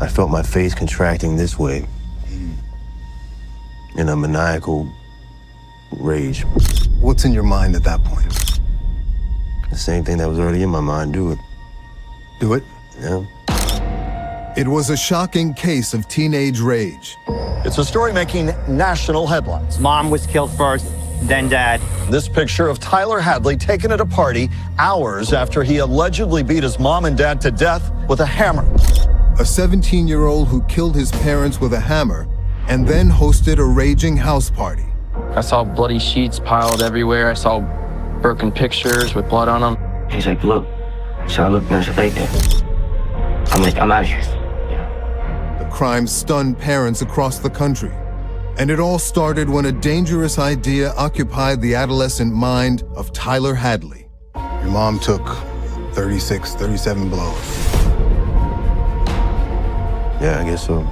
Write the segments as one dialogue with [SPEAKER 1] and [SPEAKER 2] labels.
[SPEAKER 1] I felt my face contracting this way in a maniacal rage.
[SPEAKER 2] What's in your mind at that point?
[SPEAKER 1] The same thing that was already in my mind, do it.
[SPEAKER 2] Do it?
[SPEAKER 1] Yeah.
[SPEAKER 2] It was a shocking case of teenage rage.
[SPEAKER 3] It's a story making national headlines.
[SPEAKER 4] Mom was killed first, then dad.
[SPEAKER 3] This picture of Tyler Hadley taken at a party hours after he allegedly beat his mom and dad to death with a hammer.
[SPEAKER 2] A 17-year-old who killed his parents with a hammer and then hosted a raging house party.
[SPEAKER 5] I saw bloody sheets piled everywhere. I saw broken pictures with blood on them.
[SPEAKER 6] He's like, look. So I looked and there's a lake there. I'm like, I'm out of here.
[SPEAKER 2] The crime stunned parents across the country. And it all started when a dangerous idea occupied the adolescent mind of Tyler Hadley. Your mom took 36, 37 blows.
[SPEAKER 1] Yeah, I guess so.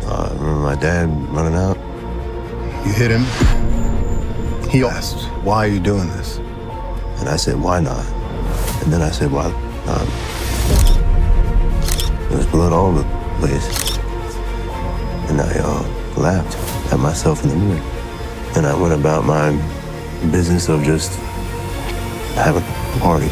[SPEAKER 1] I remember my dad running out.
[SPEAKER 2] You hit him. He asked, why are you doing this?
[SPEAKER 1] And I said, why not? And then I said, why not? There was blood all over the place. And I laughed at myself in the mirror. And I went about my business of just having a party.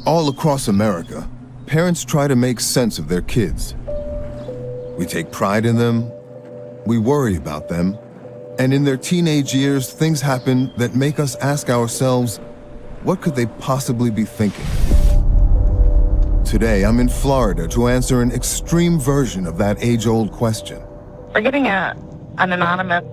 [SPEAKER 2] All across America, parents try to make sense of their kids. We take pride in them, we worry about them, and in their teenage years, things happen that make us ask ourselves, what could they possibly be thinking? Today, I'm in Florida to answer an extreme version of that age-old question.
[SPEAKER 7] We're getting an anonymous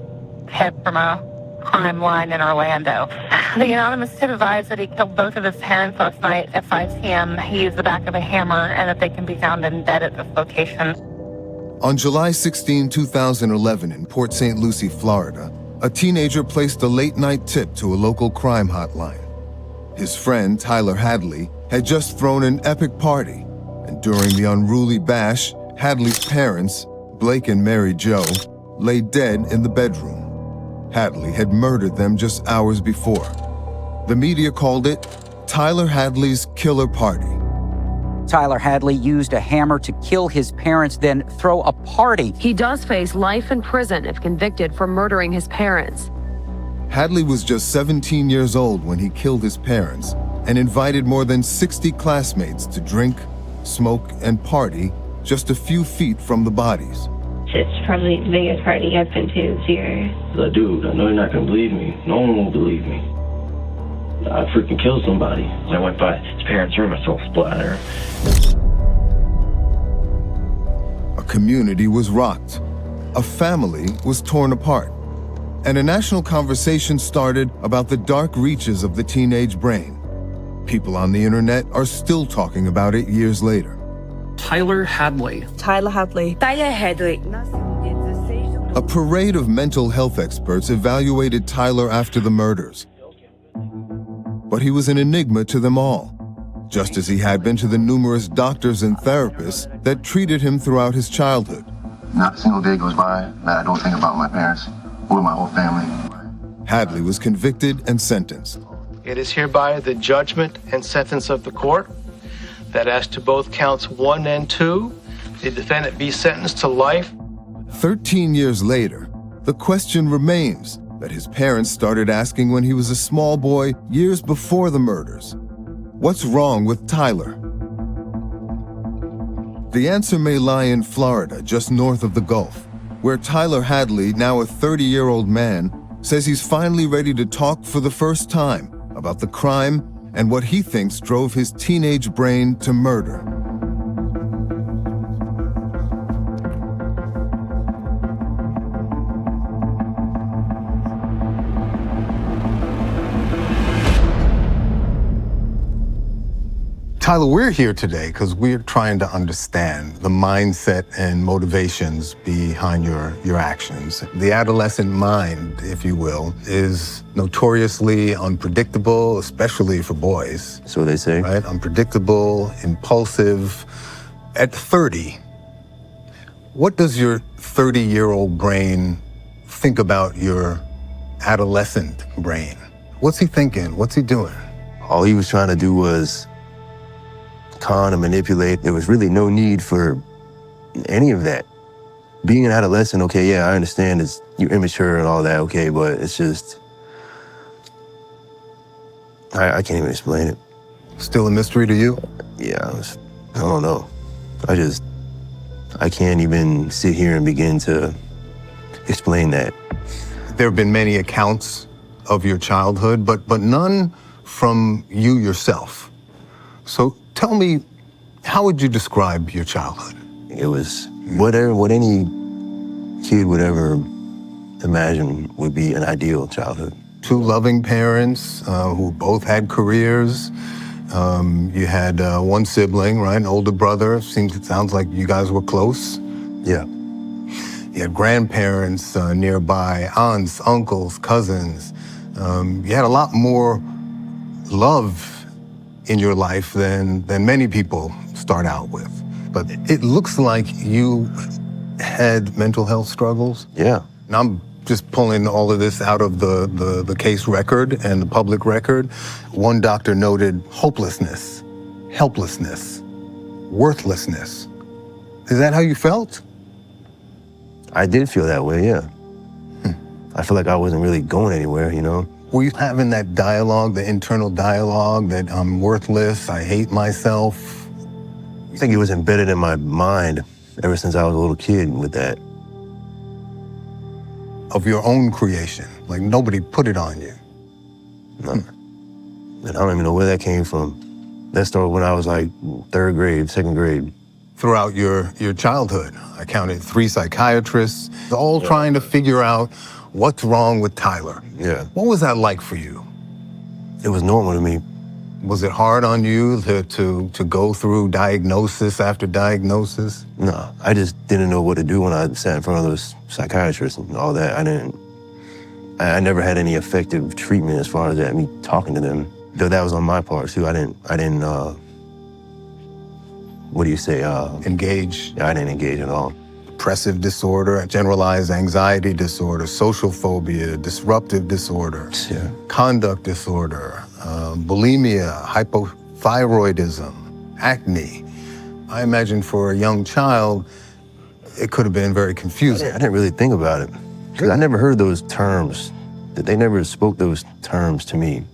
[SPEAKER 7] tip from a crime line in Orlando. The anonymous tip advised that he killed both of his parents last night at 5 p.m. He used the back of a hammer and that they can be found dead at this location.
[SPEAKER 2] On July 16, 2011, in Port St. Lucie, Florida, a teenager placed a late-night tip to a local crime hotline. His friend, Tyler Hadley, had just thrown an epic party, and during the unruly bash, Hadley's parents, Blake and Mary Jo, lay dead in the bedroom. Hadley had murdered them just hours before. The media called it Tyler Hadley's killer party.
[SPEAKER 8] Tyler Hadley used a hammer to kill his parents, then throw a party.
[SPEAKER 9] He does face life in prison if convicted for murdering his parents.
[SPEAKER 2] Hadley was just 17 years old when he killed his parents and invited more than 60 classmates to drink, smoke, and party just a few feet from the bodies.
[SPEAKER 10] It's probably the biggest party I've been to this year.
[SPEAKER 6] Like, dude, I know you're not gonna believe me. No one will believe me. I freaking killed somebody. I went by his parents' room, I saw splatter.
[SPEAKER 2] A community was rocked. A family was torn apart. And a national conversation started about the dark reaches of the teenage brain. People on the internet are still talking about it years later.
[SPEAKER 5] Tyler Hadley.
[SPEAKER 11] Tyler Hadley.
[SPEAKER 12] Tyler Hadley.
[SPEAKER 2] A parade of mental health experts evaluated Tyler after the murders. But he was an enigma to them all, just as he had been to the numerous doctors and therapists that treated him throughout his childhood.
[SPEAKER 13] Not a single day goes by that I don't think about my parents or my whole family.
[SPEAKER 2] Hadley was convicted and sentenced.
[SPEAKER 14] It is hereby the judgment and sentence of the court that as to both counts 1 and 2, the defendant be sentenced to life.
[SPEAKER 2] 13 years later, the question remains that his parents started asking when he was a small boy years before the murders. What's wrong with Tyler? The answer may lie in Florida, just north of the Gulf, where Tyler Hadley, now a 30-year-old man, says he's finally ready to talk for the first time about the crime and what he thinks drove his teenage brain to murder.
[SPEAKER 11] Tyler, we're here today because we're trying to understand the mindset and motivations behind your actions. The adolescent mind, if you will, is notoriously unpredictable, especially for boys.
[SPEAKER 1] So they say.
[SPEAKER 11] Right? Unpredictable, impulsive. At 30, what does your 30-year-old brain think about your adolescent brain? What's he thinking? What's he doing?
[SPEAKER 1] All he was trying to do was con and manipulate. There was really no need for any of that. Being an adolescent, okay, yeah, I understand you're immature and all that, okay, but it's just, I can't even explain it.
[SPEAKER 11] Still a mystery to you?
[SPEAKER 1] Yeah, I don't know. I can't even sit here and begin to explain that.
[SPEAKER 11] There have been many accounts of your childhood, but none from you yourself. So tell me, how would you describe your childhood?
[SPEAKER 1] It was what any kid would ever imagine would be an ideal childhood.
[SPEAKER 11] Two loving parents who both had careers. You had one sibling, right? An older brother. It sounds like you guys were close.
[SPEAKER 1] Yeah.
[SPEAKER 11] You had grandparents nearby, aunts, uncles, cousins. You had a lot more love in your life than many people start out with. But it looks like you had mental health struggles.
[SPEAKER 1] Yeah.
[SPEAKER 11] And I'm just pulling all of this out of the case record and the public record. One doctor noted hopelessness, helplessness, worthlessness. Is that how you felt?
[SPEAKER 1] I did feel that way, yeah. I feel like I wasn't really going anywhere, you know?
[SPEAKER 11] Were you having that dialogue, the internal dialogue that I'm worthless, I hate myself?
[SPEAKER 1] I think it was embedded in my mind ever since I was a little kid with that.
[SPEAKER 11] Of your own creation, like nobody put it on you?
[SPEAKER 1] No. And I don't even know where that came from. That started when I was like third grade, second grade.
[SPEAKER 11] Throughout your childhood, I counted 3 psychiatrists, all trying to figure out what's wrong with Tyler.
[SPEAKER 1] Yeah.
[SPEAKER 11] What was that like for you?
[SPEAKER 1] It was normal to me.
[SPEAKER 11] Was it hard on you to go through diagnosis after diagnosis?
[SPEAKER 1] No, I just didn't know what to do when I sat in front of those psychiatrists and all that. I never had any effective treatment as far as that, me talking to them. Though that was on my part too. I didn't what do you say?
[SPEAKER 11] Engage.
[SPEAKER 1] Yeah, I didn't engage at all.
[SPEAKER 11] Depressive disorder, generalized anxiety disorder, social phobia, disruptive disorder,
[SPEAKER 1] yeah.
[SPEAKER 11] Conduct disorder, bulimia, hypothyroidism, acne. I imagine for a young child, it could have been very confusing.
[SPEAKER 1] I didn't really think about it, because I never heard those terms. They never spoke those terms to me.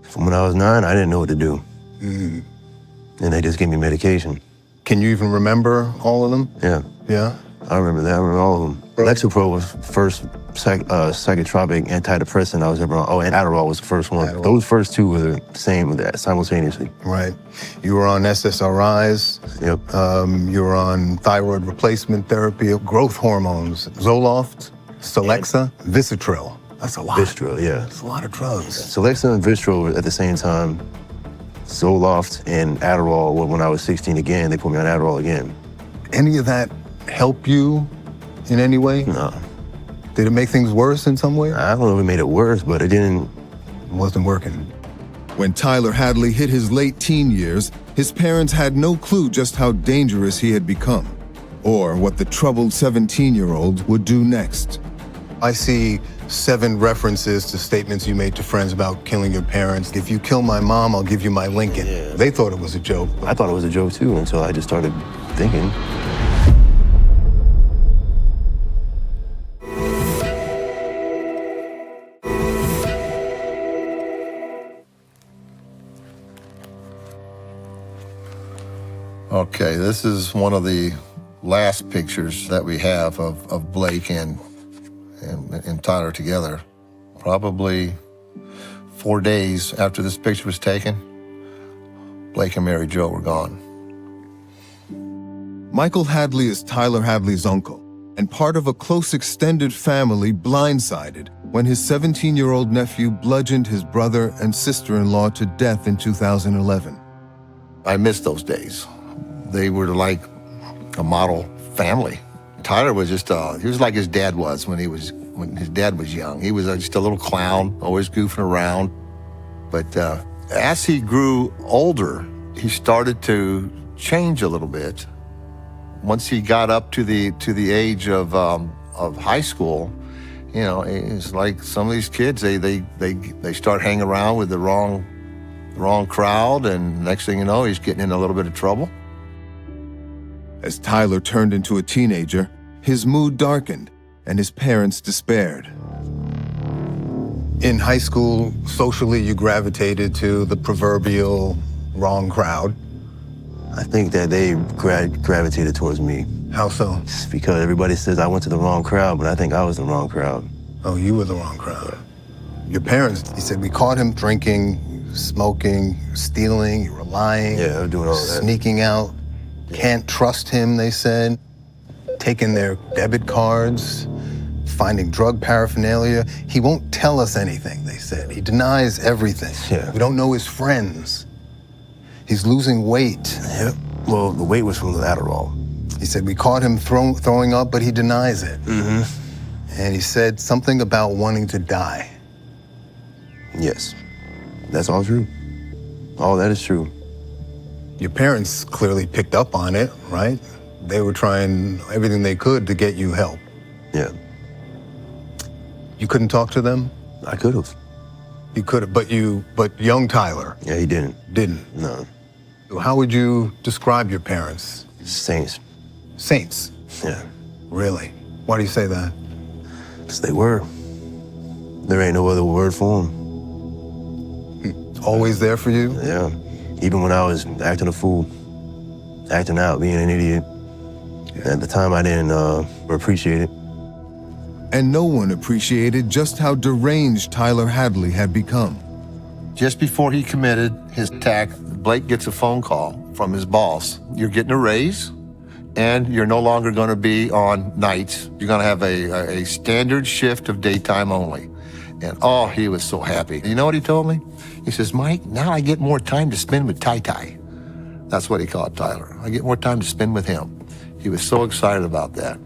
[SPEAKER 1] From when I was 9, I didn't know what to do. And they just gave me medication.
[SPEAKER 11] Can you even remember all of them?
[SPEAKER 1] Yeah.
[SPEAKER 11] Yeah?
[SPEAKER 1] I remember that. I remember all of them. Lexapro was the first psychotropic antidepressant I was ever on. Oh, and Adderall was the first one. Adderall. Those first two were the same with that simultaneously.
[SPEAKER 11] Right. You were on SSRIs.
[SPEAKER 1] Yep.
[SPEAKER 11] You were on thyroid replacement therapy, growth hormones, Zoloft, Celexa, Vivitrol. That's a lot.
[SPEAKER 1] Vivitrol, yeah.
[SPEAKER 11] That's a lot of drugs.
[SPEAKER 1] Celexa and Vivitrol were at the same time. Zoloft and Adderall, when I was 16 again, they put me on Adderall again.
[SPEAKER 11] Any of that help you in any way?
[SPEAKER 1] No.
[SPEAKER 11] Did it make things worse in some way?
[SPEAKER 1] I don't know if it made it worse, but it
[SPEAKER 11] wasn't working.
[SPEAKER 2] When Tyler Hadley hit his late teen years, his parents had no clue just how dangerous he had become, or what the troubled 17-year-old would do next.
[SPEAKER 11] I see 7 references to statements you made to friends about killing your parents. If you kill my mom, I'll give you my Lincoln.
[SPEAKER 1] Yeah.
[SPEAKER 11] They thought it was a joke.
[SPEAKER 1] I thought it was a joke too until I just started thinking.
[SPEAKER 12] Okay, this is one of the last pictures that we have of Blake and Tyler together. Probably 4 days after this picture was taken, Blake and Mary Jo were gone.
[SPEAKER 2] Michael Hadley is Tyler Hadley's uncle and part of a close extended family blindsided when his 17-year-old nephew bludgeoned his brother and sister-in-law to death in 2011.
[SPEAKER 12] I miss those days. They were like a model family. Tyler was just, he was like his dad was when his dad was young. He was just a little clown, always goofing around. But as he grew older, he started to change a little bit. Once he got up to the age of high school, you know, it's like some of these kids, they start hanging around with the wrong crowd, and next thing you know, he's getting in a little bit of trouble.
[SPEAKER 2] As Tyler turned into a teenager, his mood darkened and his parents despaired.
[SPEAKER 11] In high school, socially, you gravitated to the proverbial wrong crowd.
[SPEAKER 1] I think that they gravitated towards me.
[SPEAKER 11] How so?
[SPEAKER 1] It's because everybody says I went to the wrong crowd, but I think I was the wrong crowd.
[SPEAKER 11] Oh, you were the wrong crowd. Your parents, he said, we caught him drinking, smoking, stealing, you were lying.
[SPEAKER 1] Yeah, I was doing all that.
[SPEAKER 11] Sneaking out. Can't trust him, they said. Taking their debit cards, finding drug paraphernalia. He won't tell us anything, they said. He denies everything.
[SPEAKER 1] Yeah.
[SPEAKER 11] We don't know his friends. He's losing weight.
[SPEAKER 1] Yep. Well, the weight was from the Adderall.
[SPEAKER 11] He said we caught him throwing up, but he denies it.
[SPEAKER 1] Mm-hmm.
[SPEAKER 11] And he said something about wanting to die.
[SPEAKER 1] Yes. That's all true. All that is true.
[SPEAKER 11] Your parents clearly picked up on it, right? They were trying everything they could to get you help.
[SPEAKER 1] Yeah.
[SPEAKER 11] You couldn't talk to them?
[SPEAKER 1] I could have.
[SPEAKER 11] You could have, but young Tyler.
[SPEAKER 1] Yeah, he didn't.
[SPEAKER 11] Didn't?
[SPEAKER 1] No.
[SPEAKER 11] How would you describe your parents?
[SPEAKER 1] Saints.
[SPEAKER 11] Saints?
[SPEAKER 1] Yeah.
[SPEAKER 11] Really? Why do you say that?
[SPEAKER 1] Because they were. There ain't no other word for them.
[SPEAKER 11] Always there for you?
[SPEAKER 1] Yeah. Even when I was acting a fool, acting out, being an idiot. Yeah. At the time, I didn't appreciate it.
[SPEAKER 2] And no one appreciated just how deranged Tyler Hadley had become.
[SPEAKER 12] Just before he committed his attack, Blake gets a phone call from his boss. You're getting a raise, and you're no longer going to be on nights. You're going to have a standard shift of daytime only. And oh, he was so happy. You know what he told me? He says, Mike, now I get more time to spend with Ty. That's what he called Tyler. I get more time to spend with him. He was so excited about that.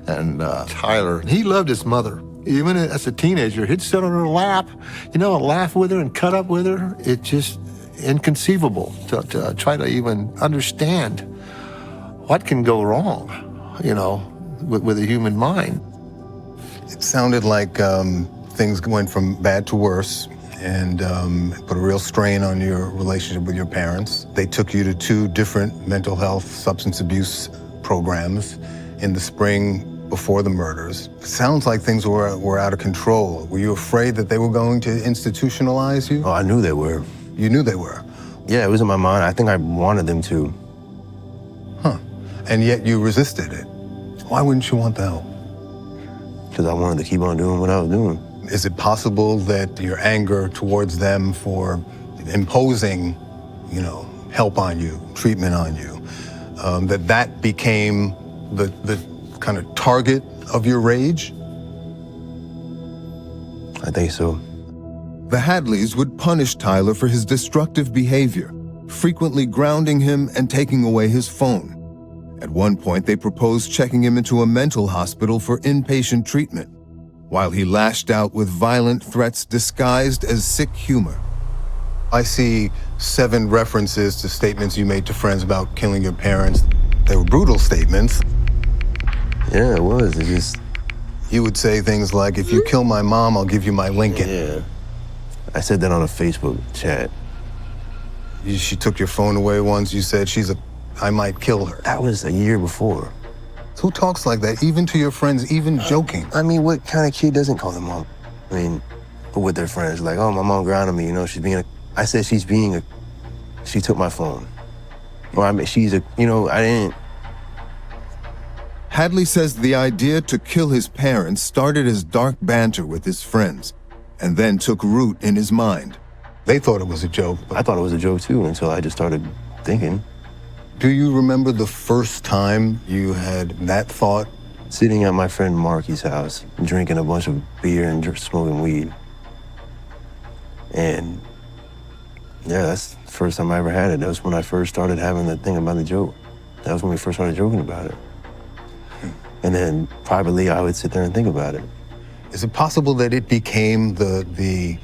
[SPEAKER 12] And Tyler, he loved his mother. Even as a teenager, he'd sit on her lap, you know, and laugh with her and cut up with her. It's just inconceivable to try to even understand what can go wrong, you know, with a human mind.
[SPEAKER 11] It sounded like things went from bad to worse and put a real strain on your relationship with your parents. They took you to 2 different mental health substance abuse programs in the spring before the murders. Sounds like things were out of control. Were you afraid that they were going to institutionalize you?
[SPEAKER 1] Oh, I knew they were.
[SPEAKER 11] You knew they were?
[SPEAKER 1] Yeah, it was in my mind. I think I wanted them to.
[SPEAKER 11] Huh. And yet you resisted it. Why wouldn't you want the help?
[SPEAKER 1] Because I wanted to keep on doing what I was doing.
[SPEAKER 11] Is it possible that your anger towards them for imposing, you know, help on you, treatment on you, that became the kind of target of your rage?
[SPEAKER 1] I think so.
[SPEAKER 2] The Hadleys would punish Tyler for his destructive behavior, frequently grounding him and taking away his phone. At one point, they proposed checking him into a mental hospital for inpatient treatment, while he lashed out with violent threats disguised as sick humor.
[SPEAKER 11] I see 7 references to statements you made to friends about killing your parents. They were brutal statements.
[SPEAKER 1] Yeah, it was. It just...
[SPEAKER 11] You would say things like, if you kill my mom, I'll give you my Lincoln.
[SPEAKER 1] Yeah. I said that on a Facebook chat.
[SPEAKER 11] She took your phone away once. You said, I might kill her.
[SPEAKER 1] That was a year before.
[SPEAKER 11] Who talks like that, even to your friends, even joking?
[SPEAKER 1] I mean, what kind of kid doesn't call their mom? I mean, but with their friends, like, oh, my mom grounded me, you know, I said she took my phone. Or I mean, she's a, you know, I didn't.
[SPEAKER 2] Hadley says the idea to kill his parents started as dark banter with his friends and then took root in his mind.
[SPEAKER 11] They thought it was a joke.
[SPEAKER 1] I thought it was a joke too until I just started thinking.
[SPEAKER 11] Do you remember the first time you had that thought?
[SPEAKER 1] Sitting at my friend Marky's house, drinking a bunch of beer and smoking weed. And yeah, that's the first time I ever had it. That was when I first started having the thing about the joke. That was when we first started joking about it. And then privately, I would sit there and think about it.
[SPEAKER 11] Is it possible that it became the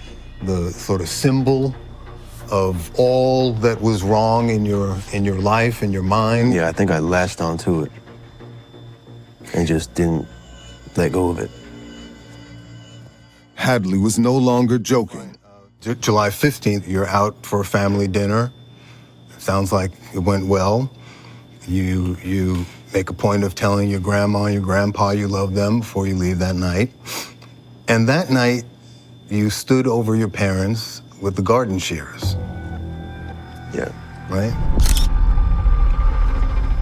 [SPEAKER 11] sort of symbol of all that was wrong in your life, in your mind?
[SPEAKER 1] Yeah, I think I latched onto it and just didn't let go of it.
[SPEAKER 2] Hadley was no longer joking.
[SPEAKER 11] July 15th, you're out for a family dinner. It sounds like it went well. You make a point of telling your grandma and your grandpa you love them before you leave that night. And that night, you stood over your parents with the garden shears.
[SPEAKER 1] Yeah.
[SPEAKER 11] Right?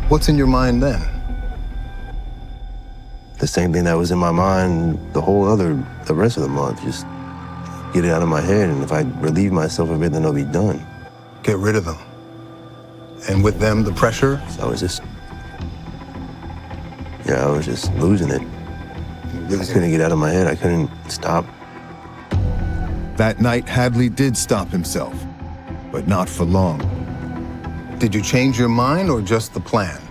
[SPEAKER 11] What's in your mind then?
[SPEAKER 1] The same thing that was in my mind the rest of the month. Just get it out of my head, and if I relieve myself of it, then it'll be done.
[SPEAKER 11] Get rid of them. And with them, the pressure?
[SPEAKER 1] So I was just losing it. I couldn't get out of my head. I couldn't stop.
[SPEAKER 2] That night, Hadley did stop himself, but not for long.
[SPEAKER 11] Did you change your mind or just the plan?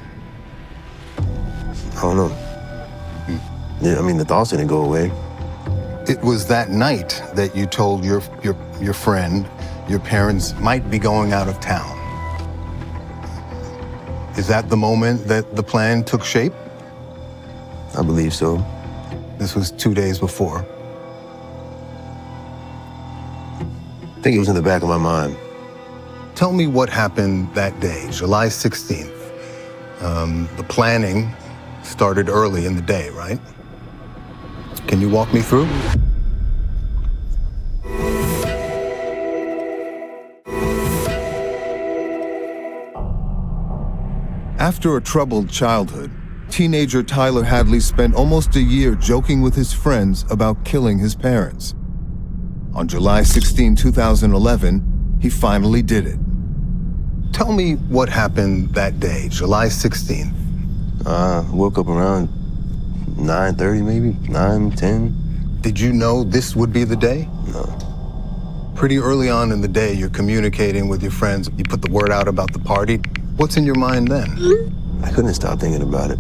[SPEAKER 1] I don't know. Yeah, I mean, the thoughts didn't go away.
[SPEAKER 11] It was that night that you told your friend your parents might be going out of town. Is that the moment that the plan took shape?
[SPEAKER 1] I believe so.
[SPEAKER 11] This was 2 days before.
[SPEAKER 1] I think it was in the back of my mind.
[SPEAKER 11] Tell me what happened that day, July 16th. The planning started early in the day, right? Can you walk me through?
[SPEAKER 2] After a troubled childhood, teenager Tyler Hadley spent almost a year joking with his friends about killing his parents. On July 16, 2011, he finally did it.
[SPEAKER 11] Tell me what happened that day, July 16th.
[SPEAKER 1] Woke up around 9:30 maybe, 9:10.
[SPEAKER 11] Did you know this would be the day?
[SPEAKER 1] No.
[SPEAKER 11] Pretty early on in the day, you're communicating with your friends. You put the word out about the party. What's in your mind then?
[SPEAKER 1] I couldn't stop thinking about it.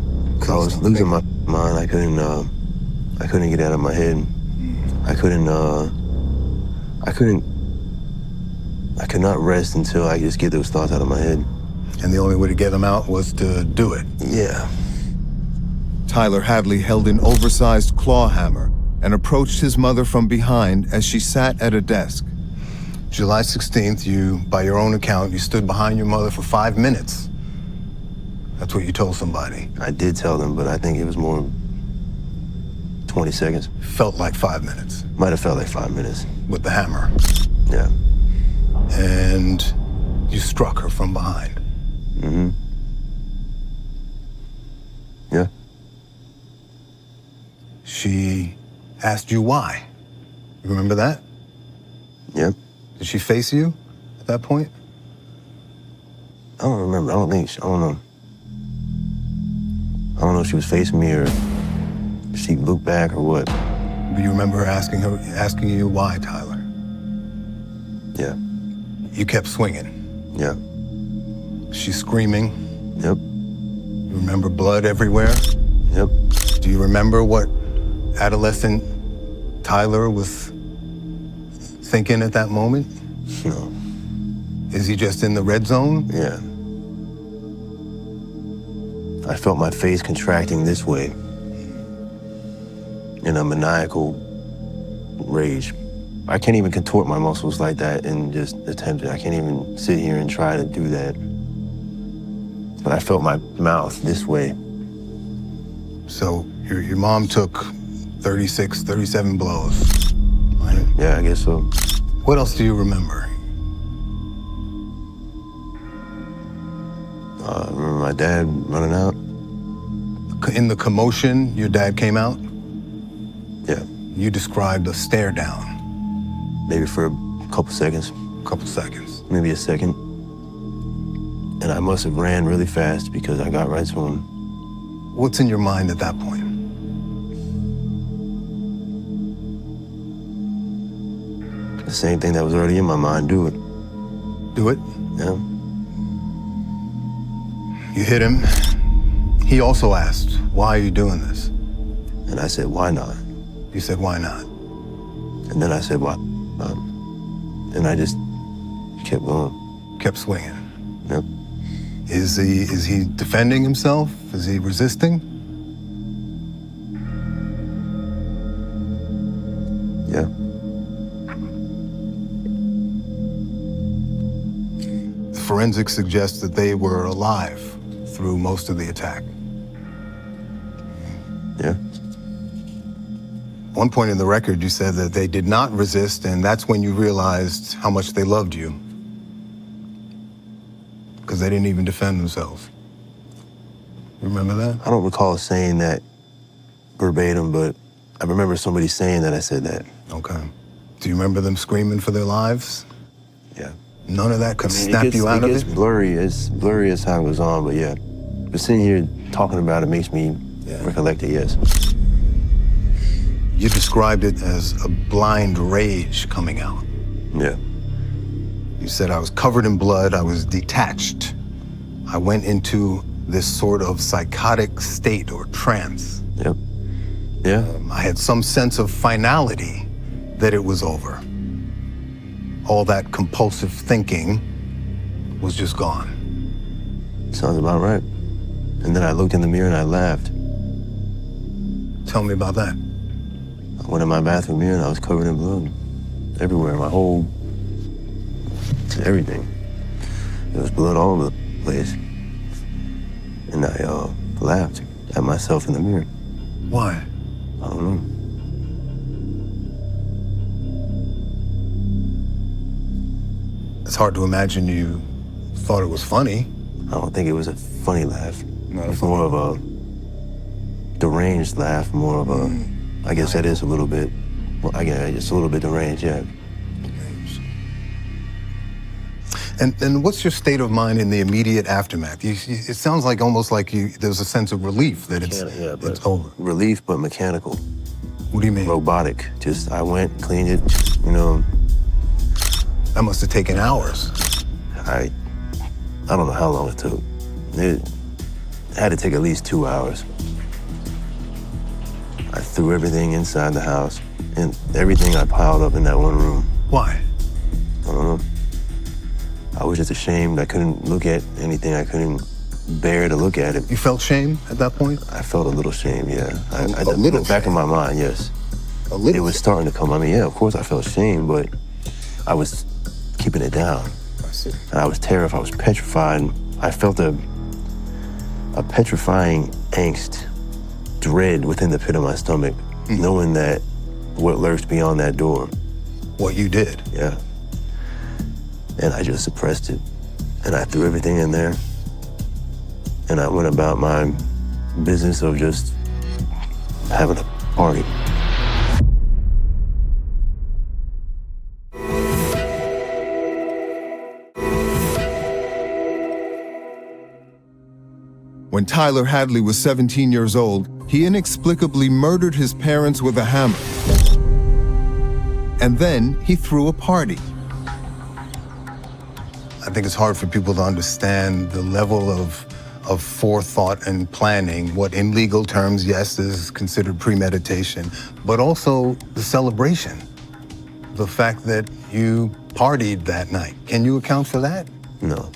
[SPEAKER 1] I was losing my mind. I couldn't get it out of my head. I could not rest until I just get those thoughts out of my head.
[SPEAKER 11] And the only way to get them out was to do it.
[SPEAKER 1] Yeah.
[SPEAKER 2] Tyler Hadley held an oversized claw hammer and approached his mother from behind as she sat at a desk.
[SPEAKER 11] July 16th, by your own account, you stood behind your mother for 5 minutes. That's what you told somebody.
[SPEAKER 1] I did tell them, but I think it was more 20 seconds.
[SPEAKER 11] Felt like 5 minutes.
[SPEAKER 1] Might have felt like 5 minutes.
[SPEAKER 11] With the hammer.
[SPEAKER 1] Yeah.
[SPEAKER 11] And you struck her from behind.
[SPEAKER 1] Mm-hmm. Yeah.
[SPEAKER 11] She asked you why. You remember that?
[SPEAKER 1] Yep.
[SPEAKER 11] Did she face you at that point?
[SPEAKER 1] I don't remember. I don't know. I don't know if she was facing me or if she looked back or what.
[SPEAKER 11] Do you remember her asking you why, Tyler?
[SPEAKER 1] Yeah.
[SPEAKER 11] You kept swinging.
[SPEAKER 1] Yeah.
[SPEAKER 11] She's screaming.
[SPEAKER 1] Yep.
[SPEAKER 11] You remember blood everywhere?
[SPEAKER 1] Yep.
[SPEAKER 11] Do you remember what adolescent Tyler was thinking at that moment?
[SPEAKER 1] No.
[SPEAKER 11] Is he just in the red zone?
[SPEAKER 1] Yeah. I felt my face contracting this way in a maniacal rage. I can't even contort my muscles like that and just attempt it. I can't even sit here and try to do that. But I felt my mouth this way.
[SPEAKER 11] So your mom took 36, 37 blows, right?
[SPEAKER 1] Yeah, I guess so.
[SPEAKER 11] What else do you remember?
[SPEAKER 1] I remember my dad running out.
[SPEAKER 11] In the commotion, your dad came out?
[SPEAKER 1] Yeah.
[SPEAKER 11] You described a stare down.
[SPEAKER 1] Maybe for a couple seconds.
[SPEAKER 11] Couple seconds.
[SPEAKER 1] Maybe a second. And I must have ran really fast because I got right to him.
[SPEAKER 11] What's in your mind at that point?
[SPEAKER 1] The same thing that was already in my mind, do it.
[SPEAKER 11] Do it?
[SPEAKER 1] Yeah.
[SPEAKER 11] You hit him. He also asked, why are you doing this?
[SPEAKER 1] And I said, why not?
[SPEAKER 11] You said, why not?
[SPEAKER 1] And then I said, why not? And I just kept going.
[SPEAKER 11] Kept swinging.
[SPEAKER 1] Yep.
[SPEAKER 11] Is he defending himself? Is he resisting?
[SPEAKER 1] Yeah.
[SPEAKER 11] Forensics suggests that they were alive through most of the attack.
[SPEAKER 1] Yeah.
[SPEAKER 11] One point in the record, you said that they did not resist, and that's when you realized how much they loved you. Because they didn't even defend themselves. Remember that?
[SPEAKER 1] I don't recall saying that verbatim, but I remember somebody saying that I said that.
[SPEAKER 11] Okay. Do you remember them screaming for their lives?
[SPEAKER 1] Yeah.
[SPEAKER 11] None of that could snap you out of it?
[SPEAKER 1] It's blurry. It's blurry as time goes on, but yeah. But sitting here talking about it makes me recollect it, yes.
[SPEAKER 11] You described it as a blind rage coming out.
[SPEAKER 1] Yeah.
[SPEAKER 11] You said, I was covered in blood, I was detached. I went into this sort of psychotic state or trance.
[SPEAKER 1] Yep. Yeah.
[SPEAKER 11] I had some sense of finality that it was over. All that compulsive thinking was just gone.
[SPEAKER 1] Sounds about right. And then I looked in the mirror and I laughed.
[SPEAKER 11] Tell me about that.
[SPEAKER 1] I went in my bathroom mirror and I was covered in blood. Everywhere, my whole, everything. There was blood all over the place. And I laughed at myself in the mirror.
[SPEAKER 11] Why?
[SPEAKER 1] I don't know.
[SPEAKER 11] It's hard to imagine you thought it was funny.
[SPEAKER 1] I don't think it was a funny laugh.
[SPEAKER 11] Not
[SPEAKER 1] It's more of a deranged laugh, more of a, I guess that is a little bit, well, I guess it's a little bit deranged, yeah.
[SPEAKER 11] And what's your state of mind in the immediate aftermath? It sounds like almost like there's a sense of relief that it's over.
[SPEAKER 1] Relief, but mechanical.
[SPEAKER 11] What do you mean?
[SPEAKER 1] Robotic. Just, I went, cleaned it, you know.
[SPEAKER 11] That must have taken hours.
[SPEAKER 1] I don't know how long it took. It had to take at least 2 hours. I threw everything inside the house, and everything I piled up in that one room.
[SPEAKER 11] Why?
[SPEAKER 1] I don't know. I was just ashamed. I couldn't look at anything. I couldn't bear to look at it.
[SPEAKER 11] You felt shame at that point?
[SPEAKER 1] I felt a little shame, yeah.
[SPEAKER 11] A little
[SPEAKER 1] in the back of my mind, yes.
[SPEAKER 11] A little?
[SPEAKER 1] It was starting to come. I mean, yeah, of course I felt shame, but I was keeping it down.
[SPEAKER 11] I see.
[SPEAKER 1] And I was terrified. I was petrified. I felt a petrifying angst, dread within the pit of my stomach, knowing that what lurks beyond that door.
[SPEAKER 11] What you did?
[SPEAKER 1] Yeah. And I just suppressed it. And I threw everything in there. And I went about my business of just having a party.
[SPEAKER 2] When Tyler Hadley was 17 years old, he inexplicably murdered his parents with a hammer. And then he threw a party.
[SPEAKER 11] I think it's hard for people to understand the level of forethought and planning, what in legal terms, yes, is considered premeditation, but also the celebration, the fact that you partied that night. Can you account for that?
[SPEAKER 1] No.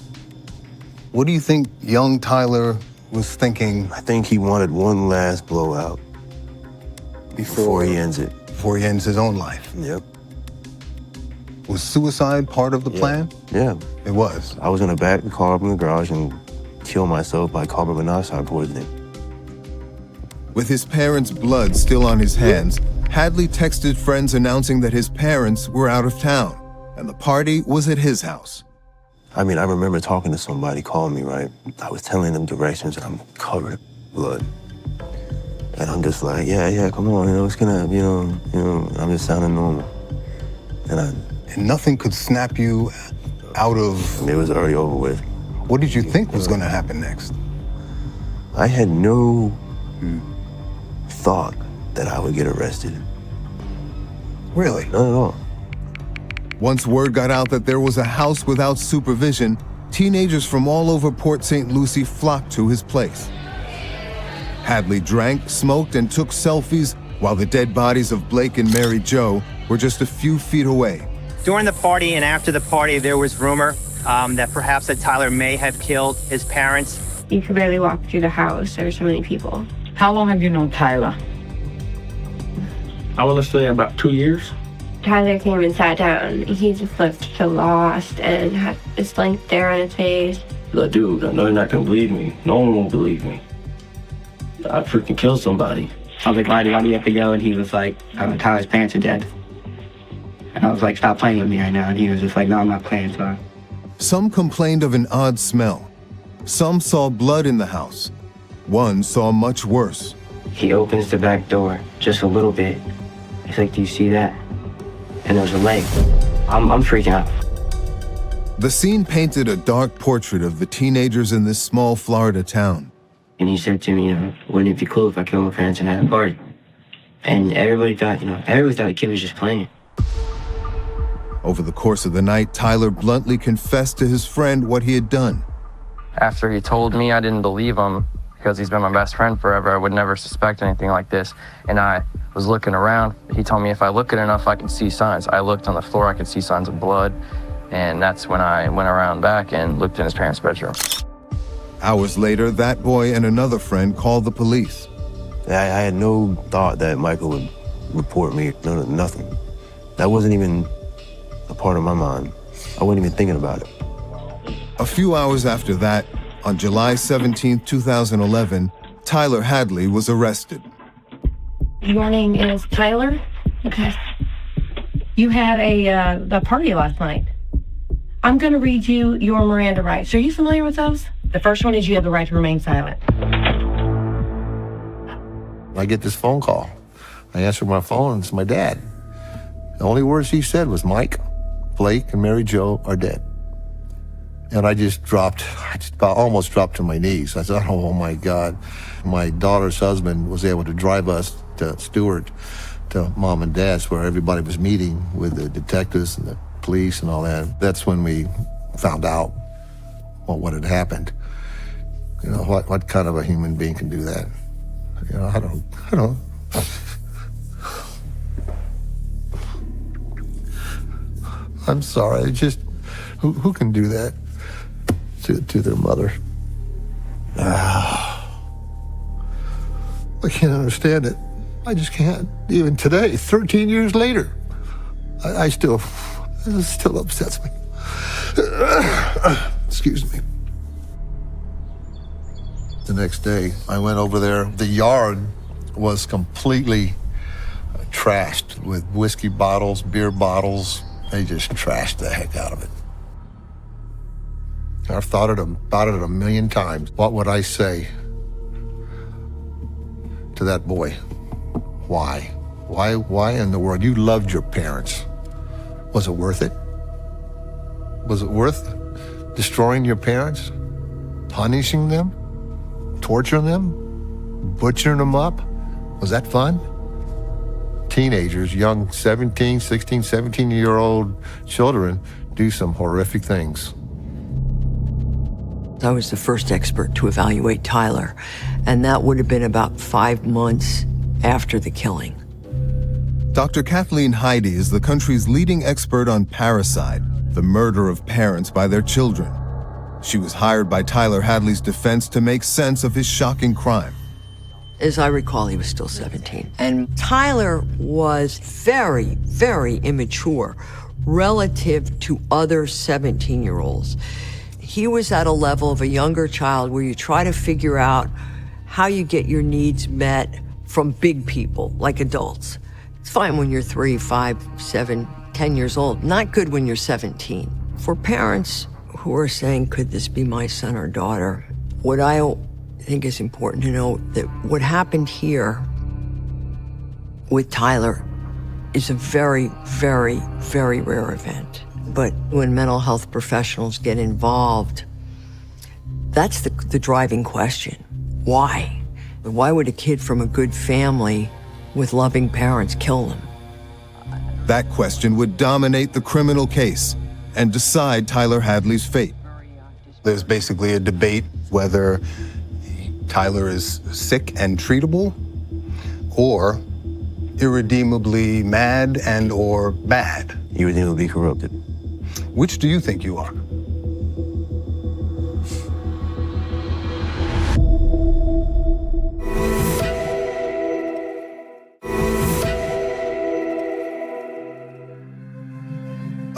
[SPEAKER 11] What do you think young Tyler was thinking?
[SPEAKER 1] I think he wanted one last blowout before he ends it.
[SPEAKER 11] Before he ends his own life.
[SPEAKER 1] Yep.
[SPEAKER 11] Was suicide part of the plan?
[SPEAKER 1] Yeah.
[SPEAKER 11] It was.
[SPEAKER 1] I was gonna back the car up in the garage and kill myself by carbon monoxide poisoning.
[SPEAKER 2] With his parents' blood still on his hands, Hadley texted friends announcing that his parents were out of town and the party was at his house.
[SPEAKER 1] I mean, I remember talking to somebody calling me, right? I was telling them directions and I'm covered in blood. And I'm just like, yeah, come on, it's gonna, I'm just sounding normal.
[SPEAKER 11] And nothing could snap you out of...
[SPEAKER 1] It was already over with.
[SPEAKER 11] What did you think was gonna happen next?
[SPEAKER 1] I had no thought that I would get arrested.
[SPEAKER 11] Really?
[SPEAKER 1] Not at all.
[SPEAKER 2] Once word got out that there was a house without supervision, teenagers from all over Port St. Lucie flocked to his place. Hadley drank, smoked, and took selfies while the dead bodies of Blake and Mary Jo were just a few feet away.
[SPEAKER 4] During the party and after the party, there was rumor that perhaps that Tyler may have killed his parents.
[SPEAKER 10] You could barely walk through the house. There were so many people.
[SPEAKER 15] How long have you known Tyler?
[SPEAKER 6] I want to say about 2 years.
[SPEAKER 10] Tyler came and sat down. He just looked so lost and had this blank stare on his face.
[SPEAKER 6] Like, dude, I know you're not going to believe me. No one will believe me. I freaking killed somebody.
[SPEAKER 15] I was like, why do you have to go? And he was like, Tyler's parents are dead. And I was like, stop playing with me right now. And he was just like, no, I'm not playing, sorry.
[SPEAKER 2] Some complained of an odd smell. Some saw blood in the house. One saw much worse.
[SPEAKER 15] He opens the back door just a little bit. He's like, do you see that? And there's a leg. I'm freaking out.
[SPEAKER 2] The scene painted a dark portrait of the teenagers in this small Florida town.
[SPEAKER 15] And he said to me, wouldn't it be cool if I killed my parents and had a party? And everybody thought the kid was just playing.
[SPEAKER 2] Over the course of the night, Tyler bluntly confessed to his friend what he had done.
[SPEAKER 5] After he told me, I didn't believe him because he's been my best friend forever. I would never suspect anything like this. And I was looking around. He told me if I look at enough, I can see signs. I looked on the floor, I could see signs of blood. And that's when I went around back and looked in his parents' bedroom.
[SPEAKER 2] Hours later, that boy and another friend called the police.
[SPEAKER 1] I had no thought that Michael would report me, nothing. That wasn't even a part of my mind. I wasn't even thinking about it.
[SPEAKER 2] A few hours after that, on July 17, 2011, Tyler Hadley was arrested.
[SPEAKER 7] Your name is Tyler? Okay. You had a party last night. I'm going to read you your Miranda rights. Are you familiar with those? The first one is you have the right to remain silent.
[SPEAKER 12] I get this phone call. I answer my phone, and it's my dad. The only words he said was, Mike, Blake, and Mary Jo are dead. And I just almost dropped to my knees. I said, oh my God. My daughter's husband was able to drive us to Stewart, to Mom and Dad's, where everybody was meeting with the detectives and the police and all that. That's when we found out what had happened. What kind of a human being can do that? I don't. I'm sorry, who can do that to their mother? I can't understand it. I just can't. Even today, 13 years later, it still upsets me. Excuse me. The next day, I went over there. The yard was completely trashed with whiskey bottles, beer bottles. They just trashed the heck out of it. I've thought about it a million times. What would I say to that boy? Why? Why in the world? You loved your parents. Was it worth it? Was it worth destroying your parents? Punishing them? Torturing them? Butchering them up? Was that fun? Teenagers, young 17, 16, 17-year-old children do some horrific things.
[SPEAKER 16] I was the first expert to evaluate Tyler, and that would have been about 5 months after the killing.
[SPEAKER 2] Dr. Kathleen Heide is the country's leading expert on parricide, the murder of parents by their children. She was hired by Tyler Hadley's defense to make sense of his shocking crime.
[SPEAKER 16] As I recall, he was still 17. And Tyler was very, very immature relative to other 17-year-olds. He was at a level of a younger child where you try to figure out how you get your needs met from big people, like adults. It's fine when you're 3, 5, 7, 10 years old. Not good when you're 17. For parents, who are saying, could this be my son or daughter? What I think is important to note that what happened here with Tyler is a very, very, very rare event. But when mental health professionals get involved, that's the driving question. Why? Why would a kid from a good family with loving parents kill them?
[SPEAKER 2] That question would dominate the criminal case and decide Tyler Hadley's fate.
[SPEAKER 11] There's basically a debate whether Tyler is sick and treatable or irredeemably mad and or bad.
[SPEAKER 1] Irredeemably corrupted.
[SPEAKER 11] Which do you think you are?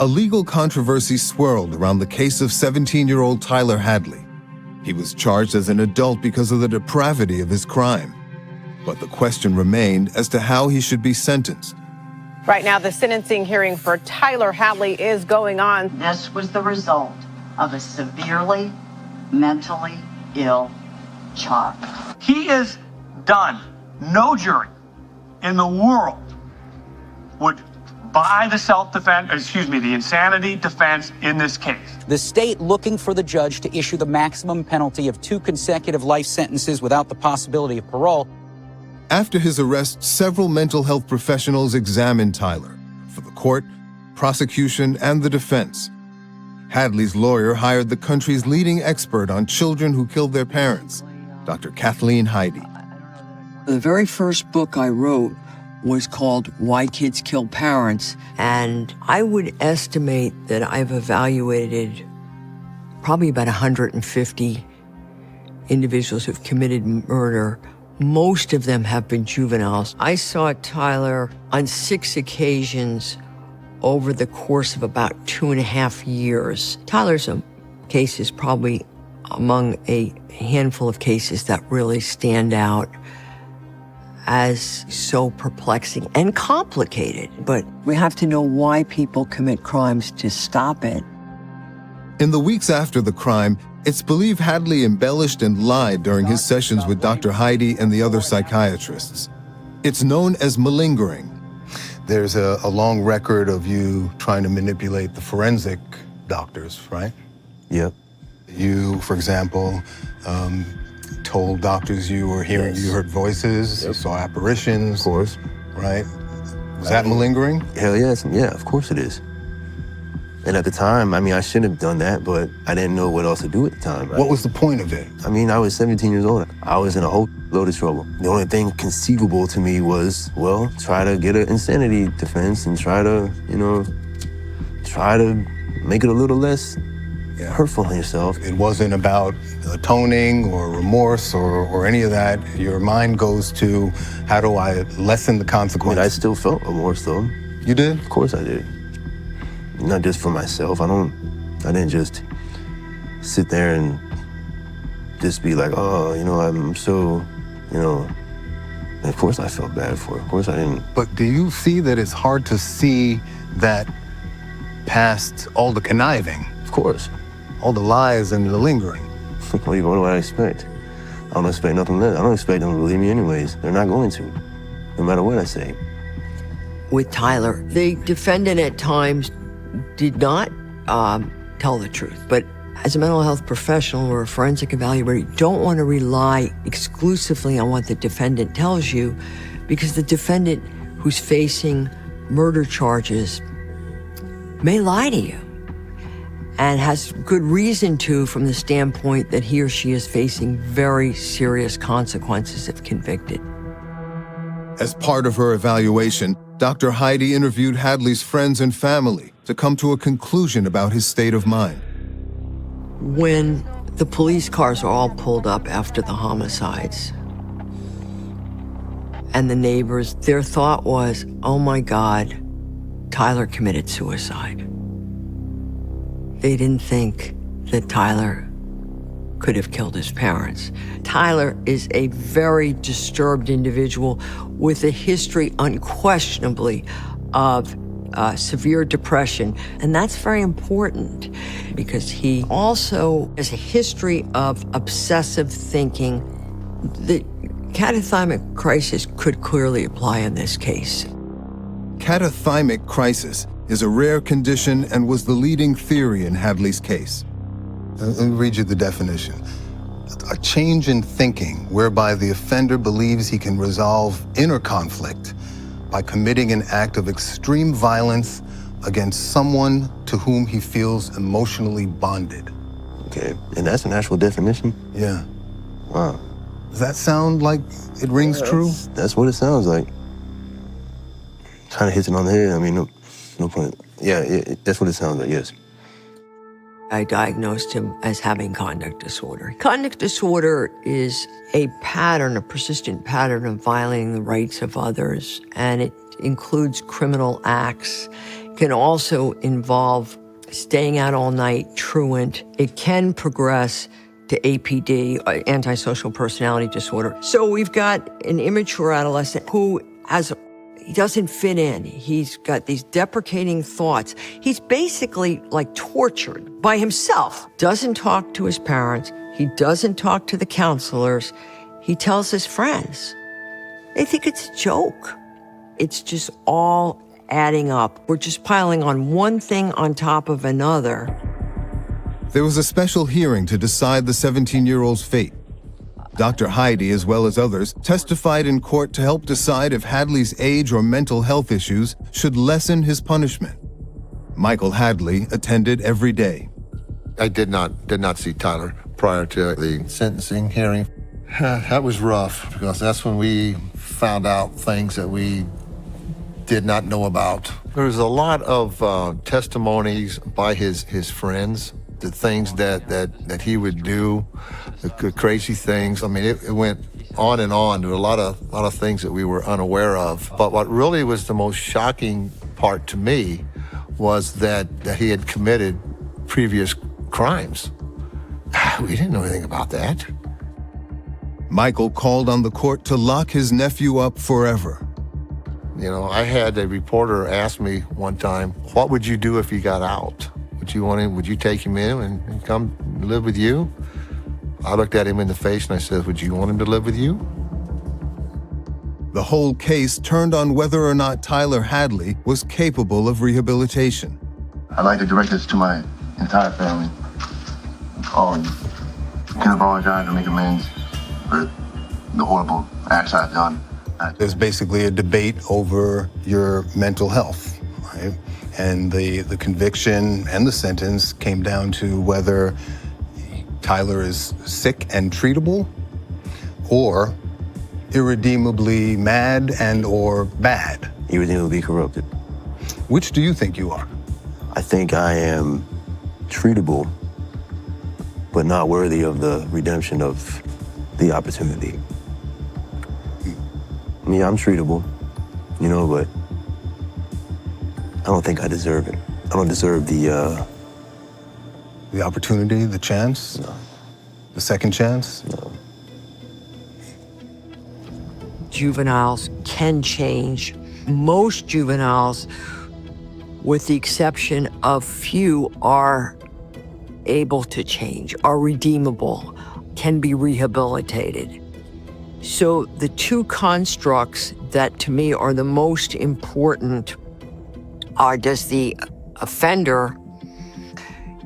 [SPEAKER 2] A legal controversy swirled around the case of 17-year-old Tyler Hadley. He was charged as an adult because of the depravity of his crime. But the question remained as to how he should be sentenced.
[SPEAKER 17] Right now, the sentencing hearing for Tyler Hadley is going on.
[SPEAKER 18] This was the result of a severely mentally ill child.
[SPEAKER 19] He is done. No jury in the world would buy the insanity defense in this case.
[SPEAKER 8] The state looking for the judge to issue the maximum penalty of 2 consecutive life sentences without the possibility of parole.
[SPEAKER 2] After his arrest, several mental health professionals examined Tyler for the court, prosecution, and the defense. Hadley's lawyer hired the country's leading expert on children who killed their parents, Dr. Kathleen Heide.
[SPEAKER 16] The very first book I wrote was called Why Kids Kill Parents, and I would estimate that I've evaluated probably about 150 individuals who've committed murder. Most of them have been juveniles. I saw Tyler on 6 occasions over the course of about 2.5 years. Tyler's case is probably among a handful of cases that really stand out as so perplexing and complicated. But we have to know why people commit crimes to stop it.
[SPEAKER 2] In the weeks after the crime, it's believed Hadley embellished and lied during his sessions with Dr. Heide and the other psychiatrists. It's known as malingering.
[SPEAKER 11] There's a long record of you trying to manipulate the forensic doctors, right?
[SPEAKER 1] Yep.
[SPEAKER 11] You, for example, told doctors you were hearing, you heard voices, you saw apparitions.
[SPEAKER 1] Of course.
[SPEAKER 11] Right? Was that malingering?
[SPEAKER 1] Hell yes. Yeah, of course it is. And at the time, I mean, I shouldn't have done that, but I didn't know what else to do at the time. Right?
[SPEAKER 11] What was the point of it?
[SPEAKER 1] I mean, I was 17 years old. I was in a whole load of trouble. The only thing conceivable to me was, well, try to get an insanity defense and try to make it a little less hurtful on yourself.
[SPEAKER 11] It wasn't about atoning or remorse or any of that. Your mind goes to, how do I lessen the consequences?
[SPEAKER 1] I mean, I still felt remorse, though.
[SPEAKER 11] You did?
[SPEAKER 1] Of course I did. Not just for myself. I didn't just sit there and just be like, oh, I'm so, of course I felt bad for it. Of course I didn't.
[SPEAKER 11] But do you see that it's hard to see that past all the conniving?
[SPEAKER 1] Of course.
[SPEAKER 11] All the lies and the lingering.
[SPEAKER 1] What do I expect? I don't expect nothing less. I don't expect them to believe me anyways. They're not going to, no matter what I say.
[SPEAKER 16] With Tyler, the defendant at times did not tell the truth. But as a mental health professional or a forensic evaluator, you don't want to rely exclusively on what the defendant tells you, because the defendant who's facing murder charges may lie to you and has good reason to, from the standpoint that he or she is facing very serious consequences if convicted.
[SPEAKER 2] As part of her evaluation, Dr. Heide interviewed Hadley's friends and family to come to a conclusion about his state of mind.
[SPEAKER 16] When the police cars are all pulled up after the homicides, and the neighbors, their thought was, oh my God, Tyler committed suicide. They didn't think that Tyler could have killed his parents. Tyler is a very disturbed individual with a history, unquestionably, of severe depression. And that's very important because he also has a history of obsessive thinking. The catathymic crisis could clearly apply in this case.
[SPEAKER 2] Catathymic crisis is a rare condition and was the leading theory in Hadley's case.
[SPEAKER 11] Let me read you the definition. A change in thinking whereby the offender believes he can resolve inner conflict by committing an act of extreme violence against someone to whom he feels emotionally bonded.
[SPEAKER 1] Okay, and that's an actual definition?
[SPEAKER 11] Yeah.
[SPEAKER 1] Wow.
[SPEAKER 11] Does that sound like it rings true?
[SPEAKER 1] That's what it sounds like. Kind of hits it on the head. I mean, no point. Yeah, that's what it sounds like, yes.
[SPEAKER 16] I diagnosed him as having conduct disorder. Conduct disorder is a pattern, a persistent pattern of violating the rights of others, and it includes criminal acts. It can also involve staying out all night, truant. It can progress to APD, antisocial personality disorder. So we've got an immature adolescent who he doesn't fit in. He's got these deprecating thoughts. He's basically like tortured by himself. Doesn't talk to his parents. He doesn't talk to the counselors. He tells his friends. They think it's a joke. It's just all adding up. We're just piling on one thing on top of another.
[SPEAKER 2] There was a special hearing to decide the 17-year-old's fate. Dr. Heidi, as well as others, testified in court to help decide if Hadley's age or mental health issues should lessen his punishment. Michael Hadley attended every day.
[SPEAKER 12] I did not see Tyler prior to the sentencing hearing. That was rough because that's when we found out things that we did not know about. There was a lot of testimonies by his friends, the things that he would do, the crazy things. I mean, it went on and on. There were a lot of things that we were unaware of. But what really was the most shocking part to me was that he had committed previous crimes. We didn't know anything about that.
[SPEAKER 2] Michael called on the court to lock his nephew up forever.
[SPEAKER 12] You know, I had a reporter ask me one time, what would you do if he got out? Would you take him in and come live with you? I looked at him in the face and I said, would you want him to live with you?
[SPEAKER 2] The whole case turned on whether or not Tyler Hadley was capable of rehabilitation.
[SPEAKER 13] I'd like to direct this to my entire family. All of you. I can apologize and make amends for the horrible acts I've done.
[SPEAKER 11] There's basically a debate over your mental health, right? And the conviction and the sentence came down to whether Tyler is sick and treatable or irredeemably mad and or bad.
[SPEAKER 1] Irredeemably corrupted.
[SPEAKER 11] Which do you think you are?
[SPEAKER 1] I think I am treatable, but not worthy of the redemption of the opportunity. I mean, I'm treatable, you know, but I don't think I deserve it. I don't deserve the
[SPEAKER 11] opportunity, the chance?
[SPEAKER 1] No.
[SPEAKER 11] The second chance?
[SPEAKER 1] No.
[SPEAKER 16] Juveniles can change. Most juveniles, with the exception of few, are able to change, are redeemable, can be rehabilitated. So the two constructs that to me are the most important are, does the offender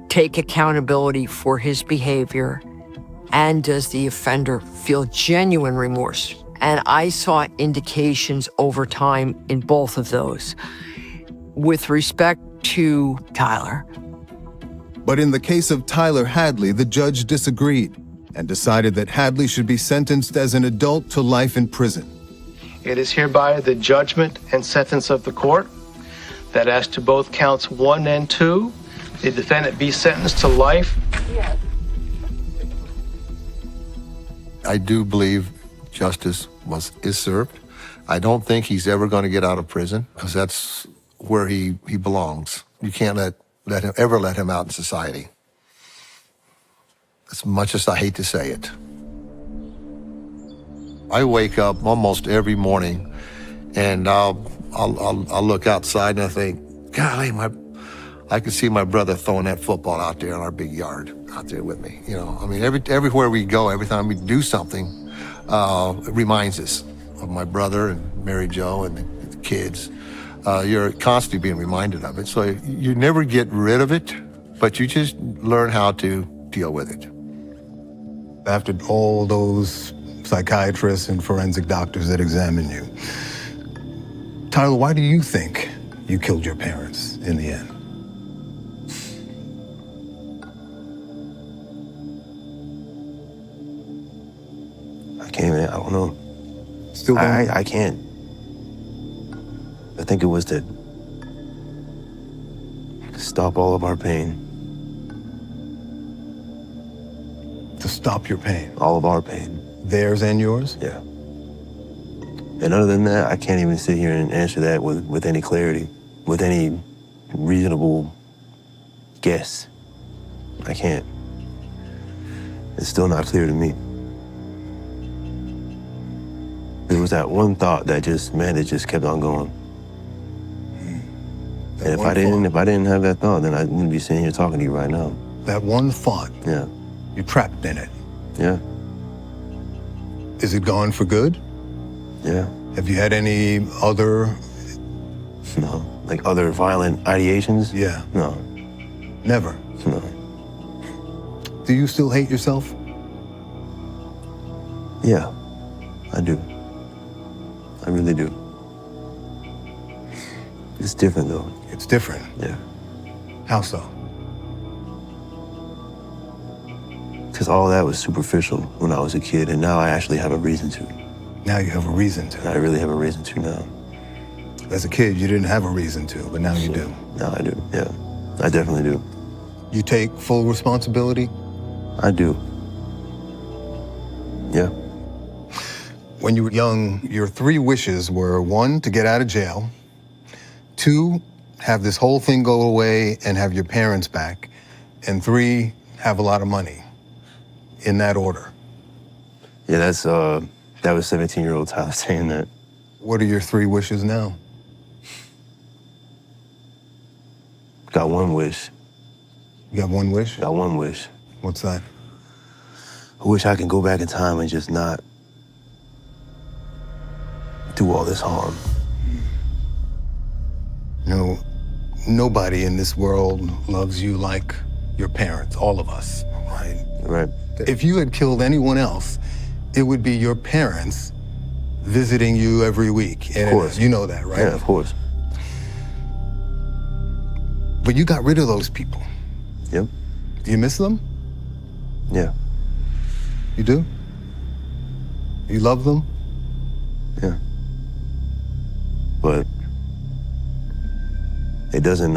[SPEAKER 16] take accountability for his behavior, and does the offender feel genuine remorse? And I saw indications over time in both of those. With respect to Tyler.
[SPEAKER 2] But in the case of Tyler Hadley, the judge disagreed and decided that Hadley should be sentenced as an adult to life in prison.
[SPEAKER 14] It is hereby the judgment and sentence of the court that as to both counts 1 and 2, the defendant be sentenced to life.
[SPEAKER 12] I do believe justice is served. I don't think he's ever going to get out of prison because that's where he belongs. You can't let him out in society. As much as I hate to say it. I wake up almost every morning and I'll look outside and I think, golly, I could see my brother throwing that football out there in our big yard out there with me. You know, I mean, everywhere we go, every time we do something, it reminds us of my brother and Mary Jo and the kids. You're constantly being reminded of it. So you never get rid of it, but you just learn how to deal with it.
[SPEAKER 11] After all those psychiatrists and forensic doctors that examine you, Tyler, why do you think you killed your parents in the end?
[SPEAKER 1] I don't know.
[SPEAKER 11] Still don't?
[SPEAKER 1] I can't. I think it was to stop all of our pain.
[SPEAKER 11] To stop your pain?
[SPEAKER 1] All of our pain.
[SPEAKER 11] Theirs and yours?
[SPEAKER 1] Yeah. And other than that, I can't even sit here and answer that with any clarity, with any reasonable guess. I can't. It's still not clear to me. There was that one thought that it just kept on going. And if I didn't have that thought, then I wouldn't be sitting here talking to you right now.
[SPEAKER 11] That one thought?
[SPEAKER 1] Yeah.
[SPEAKER 11] You're trapped in it?
[SPEAKER 1] Yeah.
[SPEAKER 11] Is it gone for good?
[SPEAKER 1] Yeah.
[SPEAKER 11] Have you had any other?
[SPEAKER 1] No. Like other violent ideations?
[SPEAKER 11] Yeah.
[SPEAKER 1] No.
[SPEAKER 11] Never?
[SPEAKER 1] No.
[SPEAKER 11] Do you still hate yourself?
[SPEAKER 1] Yeah, I do. I really do. It's different though.
[SPEAKER 11] It's different?
[SPEAKER 1] Yeah.
[SPEAKER 11] How so?
[SPEAKER 1] Because all that was superficial when I was a kid, and now I actually have a reason to.
[SPEAKER 11] Now you have a reason to?
[SPEAKER 1] I really have a reason to now.
[SPEAKER 11] As a kid, you didn't have a reason to, but now you do.
[SPEAKER 1] Now I do, yeah. I definitely do.
[SPEAKER 11] You take full responsibility?
[SPEAKER 1] I do. Yeah.
[SPEAKER 11] When you were young, your 3 wishes were 1, to get out of jail, 2, have this whole thing go away and have your parents back, and 3, have a lot of money. In that order.
[SPEAKER 1] Yeah, that was 17-year-old Tyler saying that.
[SPEAKER 11] What are your 3 wishes now?
[SPEAKER 1] Got 1 wish.
[SPEAKER 11] You got 1 wish?
[SPEAKER 1] Got 1 wish.
[SPEAKER 11] What's that?
[SPEAKER 1] I wish I can go back in time and just not do all this harm.
[SPEAKER 11] No, nobody in this world loves you like your parents, all of us, right?
[SPEAKER 1] Right.
[SPEAKER 11] If you had killed anyone else, it would be your parents visiting you every week. And
[SPEAKER 1] of course.
[SPEAKER 11] You know that, right?
[SPEAKER 1] Yeah, of course.
[SPEAKER 11] But you got rid of those people.
[SPEAKER 1] Yep.
[SPEAKER 11] Do you miss them?
[SPEAKER 1] Yeah.
[SPEAKER 11] You do? You love them?
[SPEAKER 1] Yeah. But it doesn't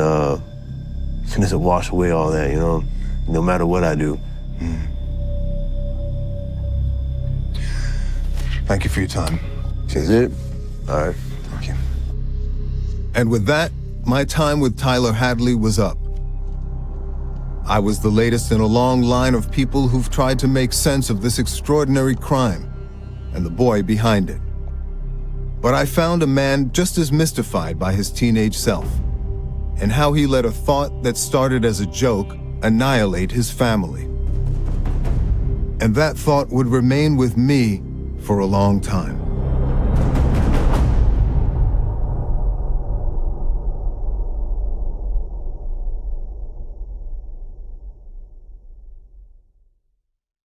[SPEAKER 1] wash away all that, you know, no matter what I do.
[SPEAKER 11] Thank you for your time.
[SPEAKER 1] Is it? All right.
[SPEAKER 11] Thank you.
[SPEAKER 2] And with that, my time with Tyler Hadley was up. I was the latest in a long line of people who've tried to make sense of this extraordinary crime and the boy behind it. But I found a man just as mystified by his teenage self and how he let a thought that started as a joke annihilate his family. And that thought would remain with me for a long time.